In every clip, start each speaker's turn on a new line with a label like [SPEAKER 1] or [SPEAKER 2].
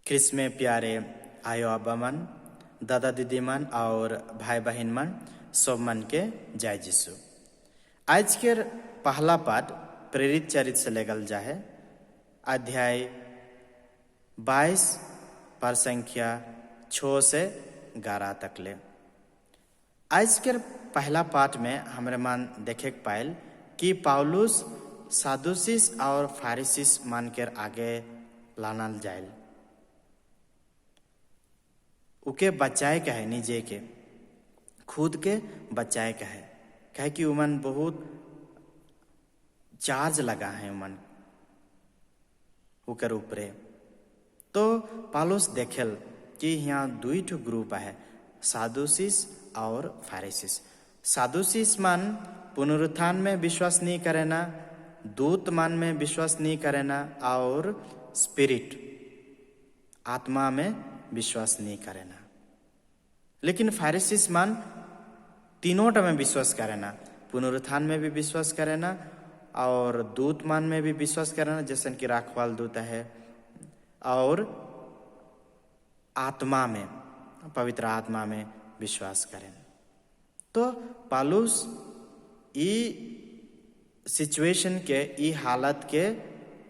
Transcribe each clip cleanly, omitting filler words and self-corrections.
[SPEAKER 1] ख्रिस्त में प्यारे आयो अब्बा मन, दादा दीदी मन और भाई बहन मन सब मन के जय जिसु। आज के पहला पाठ प्रेरित चरित्र से लेगल जाए अध्याय 22 पर संख्या 6 से 11 तक ले। आज के पहला पाठ में हमारे मन देखे पायल कि पौलुस सादुसीस और फारिसीस मान के आगे लानल जाए, उके बचाए का है, निजे के खुद के बचाए का है, कहे कि उमन बहुत चार्ज लगा है उमन उकर ऊपरे। तो पौलुस देखेल कि यहाँ दुई ठो ग्रुप है, सादुसीस और फारिसीस। सादुसीस मन पुनरुत्थान में विश्वास नहीं करेना, दूत मन में विश्वास नहीं करेना और स्पिरिट आत्मा में विश्वास नहीं करेना। लेकिन फारिसीस मन तीनों में विश्वास करेना, पुनरुत्थान में भी विश्वास करेना और दूत मन में भी विश्वास करेना, जैसे कि राखवाल दूत है, और आत्मा में, पवित्र आत्मा में विश्वास करेना। तो पौलुस ई सिचुएशन के, ई हालत के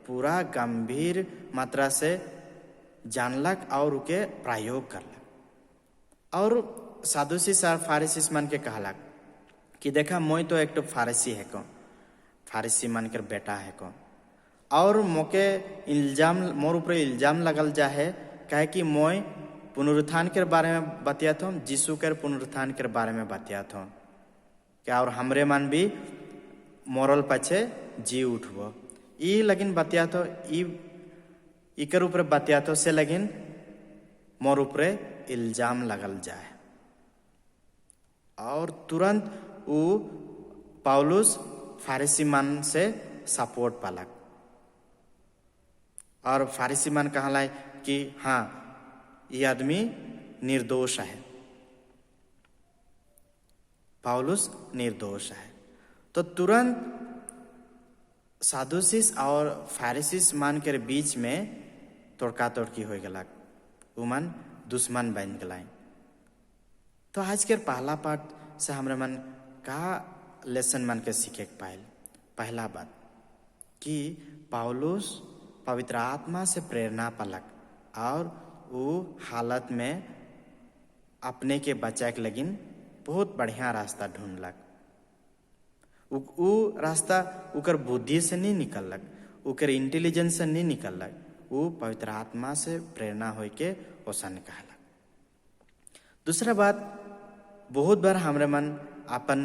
[SPEAKER 1] पूरा गंभीर मात्रा से जानलक और उके प्रयोग करलक। और सादुसीस और फारिसीस मन के कहलक कि देखा मोय तो एक तो फारसी है को, फारसी मन के बेटा है को, और मोके इल्जाम, मोर ऊपर इल्जाम लगल जा है, कहे कि मोय पुनरुत्थान के बारे में बतियात हूँ, यीशु के पुनरुत्थान के बारे में बतियात हूँ क्या, और हमरे मन भी मोरल पछे जी उठबो, ई लगिन बतियात हो, इकर ऊपर बतियात हो से लगिन मोर ऊपरे इल्जाम लगल जाए। और तुरंत वो पौलुस फारिसी मन से सपोर्ट पालक, और फारिसी मन कहला कि हाँ ये आदमी निर्दोष है, पौलुस निर्दोष है। तो तुरंत सादुसीस और फारिसीस मान के बीच में तोड़का तोड़की हो गलक, उमन दुश्मन बन गलाइन। तो आज के पहला पाठ से हमारे मन का लेसन मन के सीखे पायल। पहला बात कि पौलुस पवित्र आत्मा से प्रेरणा पलक और वो हालत में अपने के बचाए के लगिन बहुत बढ़िया रास्ता ढूंढलक। वो रास्ता उकर बुद्धि से नहीं निकलक, उकर इंटेलिजेंस से नहीं निकलक, वो पवित्र आत्मा से प्रेरणा हो के ओसन कहलक। दूसरा बात, बहुत बार हमारे मन अपन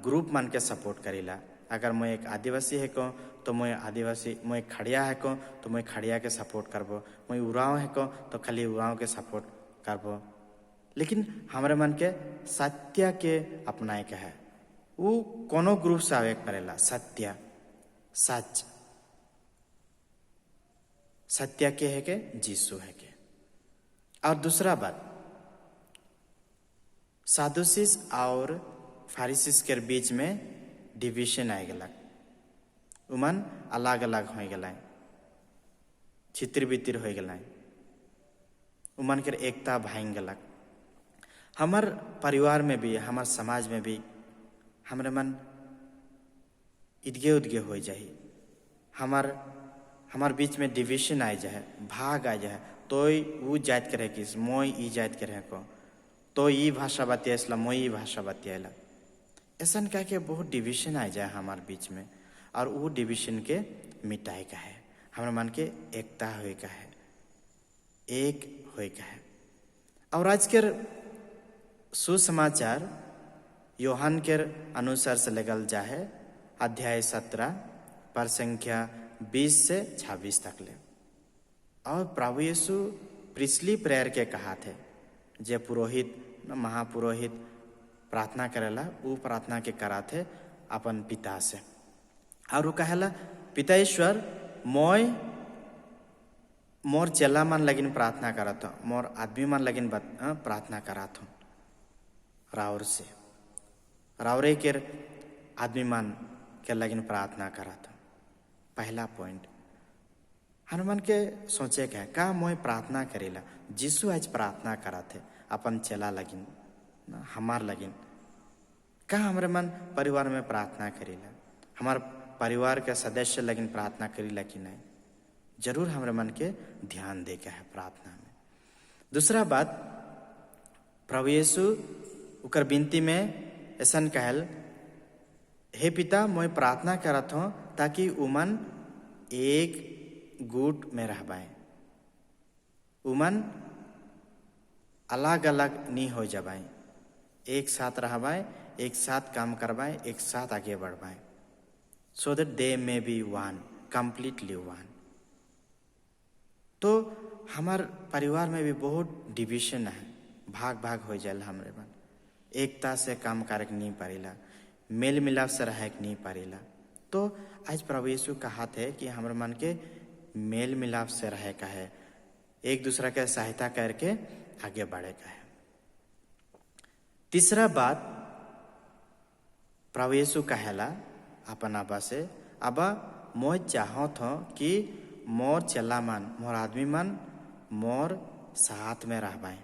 [SPEAKER 1] ग्रुप मन के सपोर्ट करेला। अगर मैं एक आदिवासी है को तो मैं आदिवासी, मैं खड़िया है को तो मैं खड़िया के सपोर्ट करबो, मैं उराव है को तो खाली उराव के सपोर्ट करबो। लेकिन हमारे मन के सत्य के अपनाए के है, वो कोनो ग्रुप से आवे करेला, सत्य सच, सत्य के है के जीसु है के। और दूसरा बात, सादुसीस और फारिसीस के बीच में डिविजन आए गलक, उमन अलग अलग हो गलाए, छितिर बितिर हो गलाए, उमन के एकता भाई गलक। हमार परिवार में भी, हमार समाज में भी हमारे मन इदगे उदगे हो जाए, हमार बीच में डिविजन आ जाए, भाग आ जाए, तो वो जात के रहे किस मोय ई जात के रहे को, तो ई भाषा बतियाला मोय ई भाषा बतियाला, ऐसा कह के बहुत डिविजन आ जाए हमारे बीच में। और वो डिविजन के मिटाए का है, हमारे मन के एकता हुए का है, एक हुए का है। और आज के सुसमाचार यूहन्ना के अनुसार से लगल जाए अध्याय 17 पर संख्या 20 से 26 तक ले। और प्रभु यीशु पिछली प्रेयर के कहा थे, जे पुरोहित महापुरोहित प्रार्थना करेला, वो प्रार्थना के करा थे अपन पिता से, और वो कहला पिता ईश्वर मोर चेला मन लगिन प्रार्थना करा था, मोर आदमी मन लगिन प्रार्थना करा था राउर से, रावरे के आदमी मन के लगिन प्रार्थना करा था। पहला पॉइंट। हनुमान के सोचे का मोय प्रार्थना करेला। यीशु आज प्रार्थना करा थे अपन चला लगिन हमार लगिन। का हमरे मन परिवार में प्रार्थना करेला, हमार परिवार के सदस्य लगिन प्रार्थना करेला कि नहीं? जरूर हमरे मन के ध्यान दे के है प्रार्थना में। दूसरा बात, प्रभु यीशु उकर विनती में ऐसन कहल, हे पिता मोय प्रार्थना करत हूँ ताकि उमन एक गुट में रह पाए, उमन अलग अलग नहीं हो जाए, एक साथ रह पाए, एक साथ काम करवाए, एक साथ आगे बढ़ पाए, so that they may be one, completely one. तो हमार परिवार में भी बहुत डिविजन है, भाग भाग हो जाए हमरे मन, एकता से काम करे नहीं पारेला, मेल मिलाप से रहे नहीं पारेला। तो आज प्रभु यीशु कहा थे कि हमारे मन के मेल मिलाप से रहे का है, एक दूसरा के सहायता करके आगे बढ़े का है। तीसरा बात, प्रभु यीशु कहेला अपन आबा से, अबा मोय चाहत हो कि मोर चला मन, मोर आदमी मन मोर साथ में रह पाए,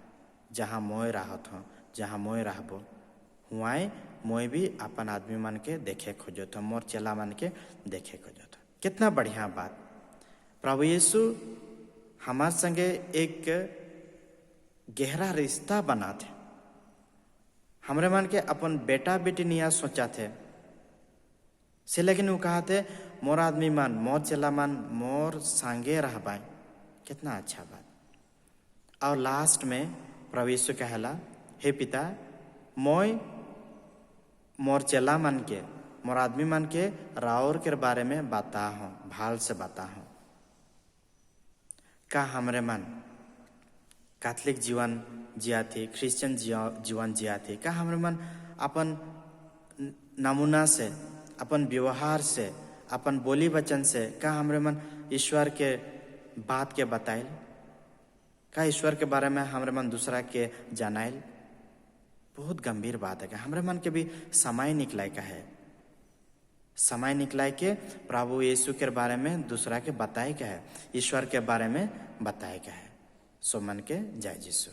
[SPEAKER 1] जहाँ मोय रहत हो, जहाँ मोय रहबो हुआए मोय भी अपन आदमी मन के देखे खोजत हो, मोर चला मन के देखे खोजत हो। कितना बढ़िया बात। प्रभु यीशु हमार संगे एक गहरा रिश्ता बना थे, हमरे मन के अपन बेटा बेटी निया सोचा थे से, लेकिन वो कहा थे मोर आदमी मन, मोर चला मन मोर संगे रह पाए। कितना अच्छा बात। और लास्ट में प्रभु यीशु कहला, हे पिता मोय मोर चला मन के, मोर आदमी मन के राउर के बारे में बता हूँ, भाल से बता हूँ। का हमरे मन कैथोलिक जीवन जिया थे, क्रिश्चियन जीवन जिया थे? का हमरे मन अपन नमूना से, अपन व्यवहार से, अपन बोली वचन से का हमरे मन ईश्वर के बात के बताइल? का ईश्वर के बारे में हमरे मन दूसरा के जानाइल? बहुत गंभीर बात है। हमरे मन के भी समय निकलाए का है, समय निकलाए के प्रभु यीशु के बारे में दूसरा के बताए का है, ईश्वर के बारे में बताए का है। सो मन के जय यीशु।